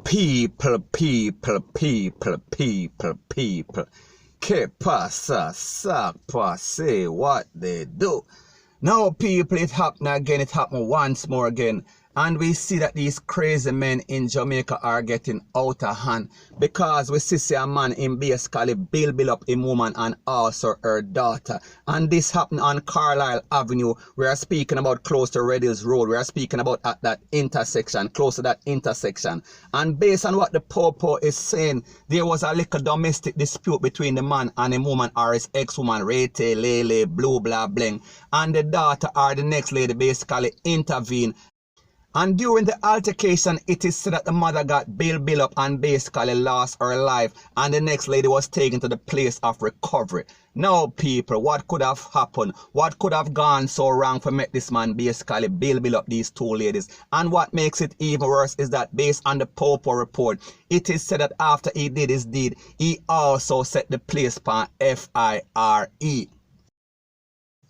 People. Que pasa, sapa, say what they do. Now, people, it happened again, it happened once more again. And we see that these crazy men in Jamaica are getting out of hand because we see a man in basically build up a woman and also her daughter. And this happened on Carlisle Avenue. We are speaking about close to Red Hills Road. We are speaking about at that intersection, close to that intersection. And based on what the Popo is saying, there was a little domestic dispute between the man and the woman or his ex-woman, Rete, Lele, Blue, blah, bling. And the daughter or the next lady basically intervened. And during the altercation, it is said that the mother got built up and basically lost her life. And the next lady was taken to the place of recovery. Now, people, what could have happened? What could have gone so wrong for make this man basically build up these two ladies? And what makes it even worse is that based on the Popo report, it is said that after he did his deed, he also set the place upon FIRE.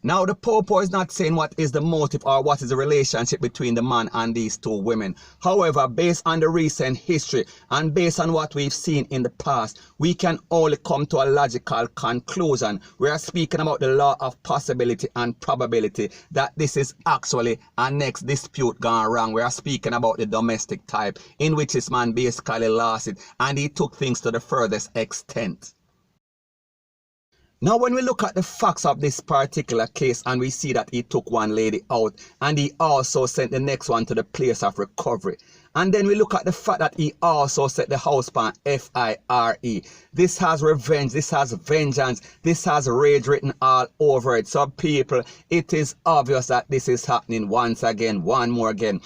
Now, the Popo is not saying what is the motive or what is the relationship between the man and these two women. However, based on the recent history and based on what we've seen in the past, we can only come to a logical conclusion. We are speaking about the law of possibility and probability that this is actually a next dispute gone wrong. We are speaking about the domestic type in which this man basically lost it and he took things to the furthest extent. Now, when we look at the facts of this particular case and we see that he took one lady out and he also sent the next one to the place of recovery. And then we look at the fact that he also set the house upon FIRE. This has revenge, this has vengeance, this has rage written all over it. So people, it is obvious that this is happening once again, one more again.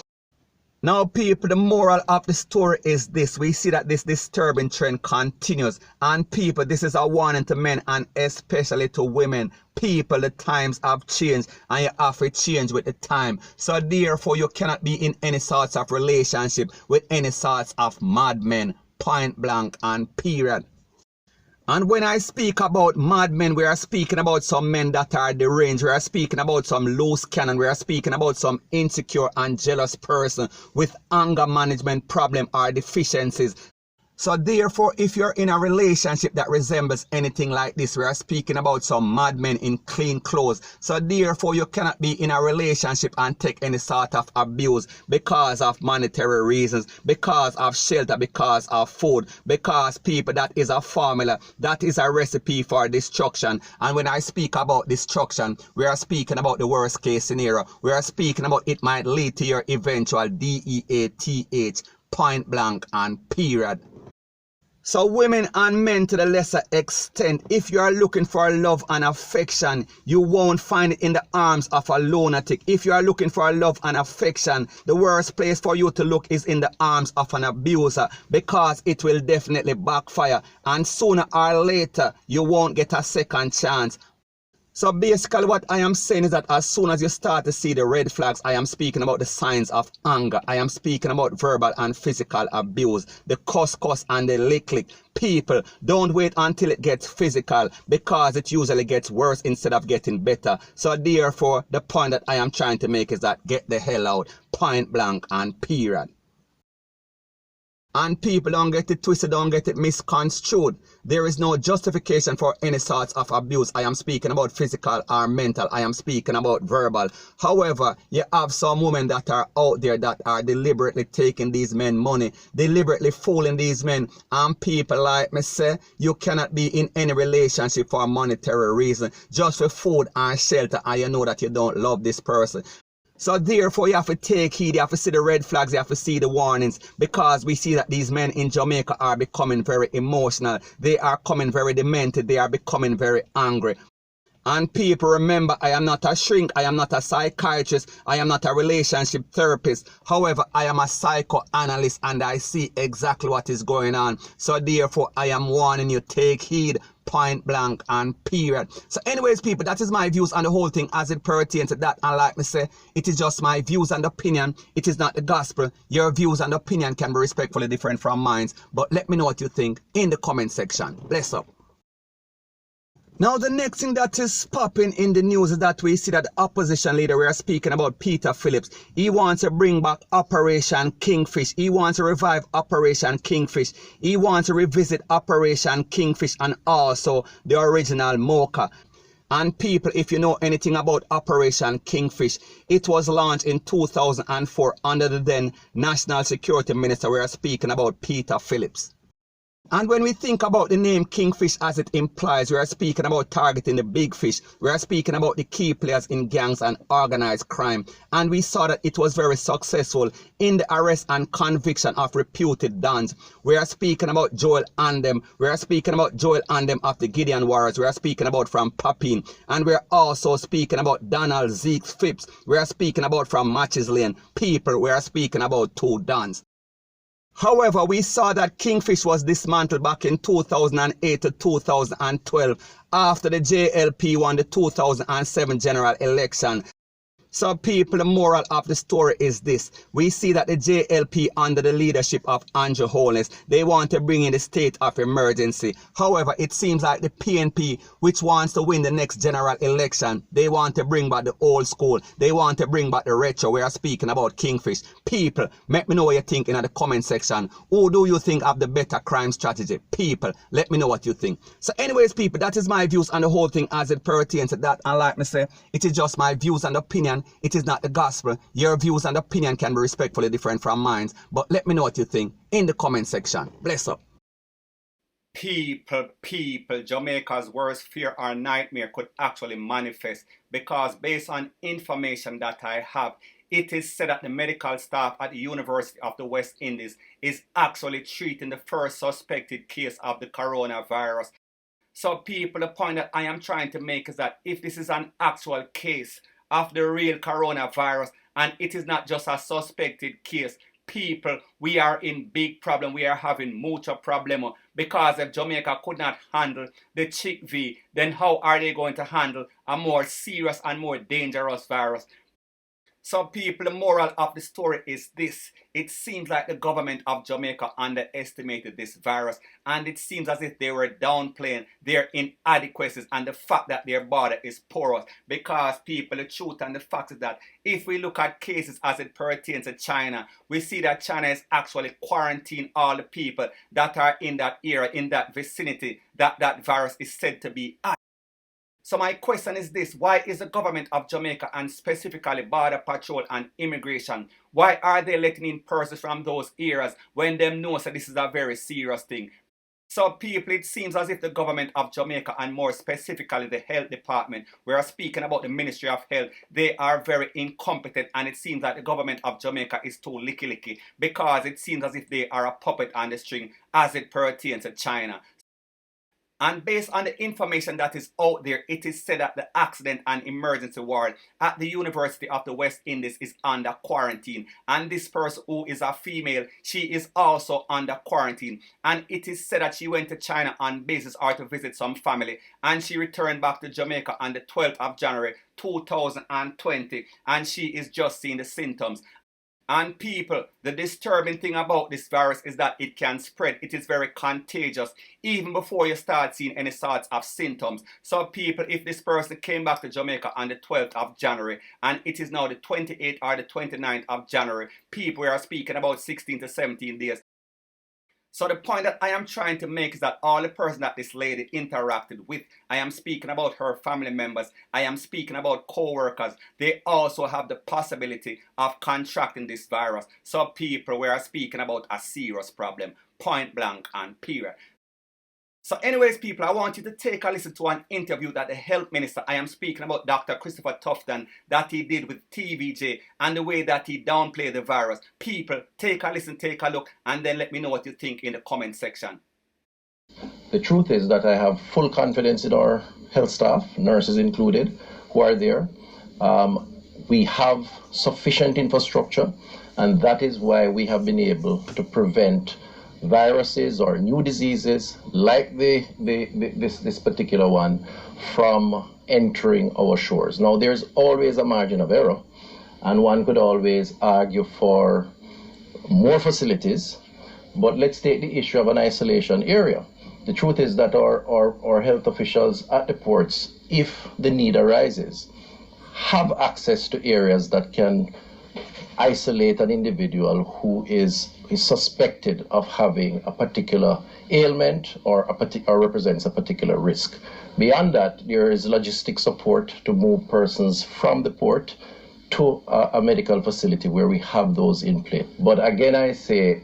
Now, people, the moral of the story is this. We see that this disturbing trend continues. And people, this is a warning to men and especially to women. People, the times have changed and you have to change with the time. So therefore, you cannot be in any sorts of relationship with any sorts of madmen, point blank and period. And when I speak about madmen, we are speaking about some men that are deranged. We are speaking about some loose cannon. We are speaking about some insecure and jealous person with anger management problem or deficiencies. So therefore, if you're in a relationship that resembles anything like this, we are speaking about some madmen in clean clothes. So therefore, you cannot be in a relationship and take any sort of abuse because of monetary reasons, because of shelter, because of food, because people, that is a formula, that is a recipe for destruction. And when I speak about destruction, we are speaking about the worst case scenario. We are speaking about it might lead to your eventual DEATH, point blank and period. So women and men to the lesser extent, if you are looking for love and affection, you won't find it in the arms of a lunatic. If you are looking for love and affection, the worst place for you to look is in the arms of an abuser because it will definitely backfire and sooner or later you won't get a second chance. So basically what I am saying is that as soon as you start to see the red flags, I am speaking about the signs of anger. I am speaking about verbal and physical abuse, the cuss and the lick. People, don't wait until it gets physical because it usually gets worse instead of getting better. So therefore, the point that I am trying to make is that get the hell out, point blank and period. And people, don't get it twisted, don't get it misconstrued. There is no justification for any sorts of abuse. I am speaking about physical or mental. I am speaking about verbal. However, you have some women that are out there that are deliberately taking these men money, deliberately fooling these men. And people like me say, you cannot be in any relationship for a monetary reason, just for food and shelter, and you know that you don't love this person. So therefore, you have to take heed, you have to see the red flags, you have to see the warnings, because we see that these men in Jamaica are becoming very emotional. They are becoming very demented. They are becoming very angry. And people, remember, I am not a shrink, I am not a psychiatrist, I am not a relationship therapist. However, I am a psychoanalyst and I see exactly what is going on. So therefore, I am warning you, take heed, point blank and period. So anyways, people, that is my views on the whole thing as it pertains to that. And like me say, it is just my views and opinion. It is not the gospel. Your views and opinion can be respectfully different from mine. But let me know what you think in the comment section. Bless up. Now, the next thing that is popping in the news is that we see that the opposition leader, we are speaking about Peter Phillips. He wants to bring back Operation Kingfish. He wants to revive Operation Kingfish. He wants to revisit Operation Kingfish and also the original Mocha. And people, if you know anything about Operation Kingfish, it was launched in 2004 under the then National Security Minister. We are speaking about Peter Phillips. And when we think about the name Kingfish as it implies, we are speaking about targeting the big fish. We are speaking about the key players in gangs and organized crime. And we saw that it was very successful in the arrest and conviction of reputed dons. We are speaking about Joel Andem. We are speaking about Joel Andem of the Gideon Warriors. We are speaking about from Papine. And we are also speaking about Donald Zeke Phipps. We are speaking about from Matches Lane. People, we are speaking about 2 dons. However, we saw that Kingfish was dismantled back in 2008 to 2012 after the JLP won the 2007 general election. So people, the moral of the story is this. We see that the JLP under the leadership of Andrew Holness, they want to bring in the state of emergency. However, it seems like the PNP, which wants to win the next general election, they want to bring back the old school. They want to bring back the retro. We are speaking about Kingfish. People, let me know what you think in the comment section. Who do you think have the better crime strategy? People, let me know what you think. So anyways, people, that is my views on the whole thing as it pertains to that. And like me say, it is just my views and opinion. It is not the gospel. Your views and opinion can be respectfully different from mine. But let me know what you think in the comment section. Bless up. People, Jamaica's worst fear or nightmare could actually manifest because based on information that I have, it is said that the medical staff at the University of the West Indies is actually treating the first suspected case of the coronavirus. So people, the point that I am trying to make is that if this is an actual case of the real coronavirus and it is not just a suspected case, people, we are in big problem. We are having mucho problema because if Jamaica could not handle the Chick V, then how are they going to handle a more serious and more dangerous virus? So people, the moral of the story is this. It seems like the government of Jamaica underestimated this virus, and it seems as if they were downplaying their inadequacies and the fact that their border is porous. Because people, the truth and the fact is that if we look at cases as it pertains to China, we see that China is actually quarantining all the people that are in that area, in that vicinity that that virus is said to be at. So my question is this: why is the government of Jamaica and specifically Border Patrol and Immigration, why are they letting in persons from those areas when them know that this is a very serious thing? So people, it seems as if the government of Jamaica and more specifically the health department, we are speaking about the Ministry of Health, they are very incompetent, and it seems that the government of Jamaica is too licky because it seems as if they are a puppet on the string as it pertains to China. And based on the information that is out there, it is said that the accident and emergency ward at the University of the West Indies is under quarantine. And this person, who is a female, she is also under quarantine. And it is said that she went to China on business or to visit some family. And she returned back to Jamaica on the 12th of January 2020. And she is just seeing the symptoms. And people, the disturbing thing about this virus is that it can spread. It is very contagious even before you start seeing any sorts of symptoms. So people, if this person came back to Jamaica on the 12th of January and it is now the 28th or the 29th of January, people, we are speaking about 16 to 17 days. So the point that I am trying to make is that all the person that this lady interacted with, I am speaking about her family members, I am speaking about co-workers, they also have the possibility of contracting this virus. So people, we are speaking about a serious problem, point blank and period. So anyways, people, I want you to take a listen to an interview that the health minister, I am speaking about Dr. Christopher Tufton, that he did with TVJ and the way that he downplayed the virus. People, take a listen, take a look, and then let me know what you think in the comment section. The truth is that I have full confidence in our health staff, nurses included, who are there. We have sufficient infrastructure, and that is why we have been able to prevent viruses or new diseases like this particular one from entering our shores. Now, there's always a margin of error, and one could always argue for more facilities, but let's take the issue of an isolation area. The truth is that our health officials at the ports, if the need arises, have access to areas that can isolate an individual who is suspected of having a particular ailment or represents a particular risk. Beyond that, there is logistic support to move persons from the port to a medical facility where we have those in place. But again, I say,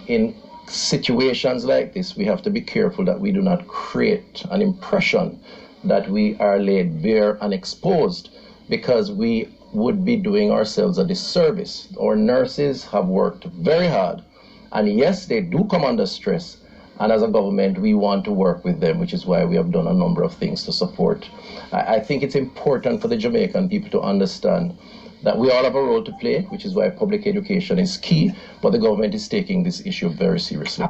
in situations like this, we have to be careful that we do not create an impression that we are laid bare and exposed, because we would be doing ourselves a disservice. Our nurses have worked very hard, and yes, they do come under stress, and as a government we want to work with them, which is why we have done a number of things to support. I think it's important for the Jamaican people to understand that we all have a role to play, which is why public education is key, but the government is taking this issue very seriously.